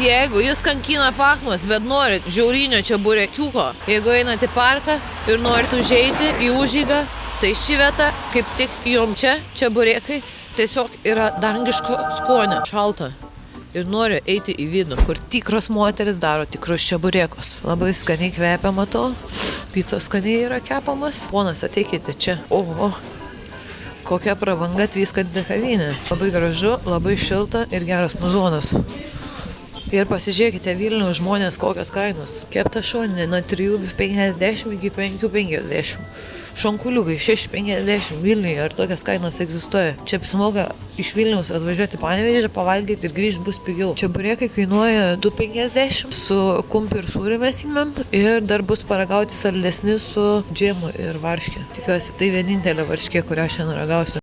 Jeigu jūs kankina pakmas, bet norit žiaurinio čeburekiuko, jeigu einat į parką ir norit užeiti į užeigą, tai ši vieta, kaip tik jom čia, čeburekai, tiesiog yra dangiško skonio. Šalta. Ir noriu eiti į vidų, kur tikros moteris daro tikrus čeburekus. Labai skaniai kvepia, matau. Picos skaniai yra kepamas. Ponas, ateikite čia. Oho, kokia prabanga tviskanti kavinė. Labai gražu, labai šilta ir geras muzonas. Ir pasižiūrėkite Vilniaus žmonės, kokios kainos. Kepta šoninė nuo 3,50 iki 5,50. Šonkuliukai 6,50 Vilniuje, ar tokias kainos egzistuoja. Čia apsimoka iš Vilniaus atvažiuoti Panevėžį, pavalgyti ir grįžti bus pigiau. Čeburekai kainuoja 2,50 su kumpiu ir sūriu mes imam ir dar bus paragauti saldesni su džemu ir varške. Tikiuosi, tai vienintelė varškė, kurią šiandien ragausiu.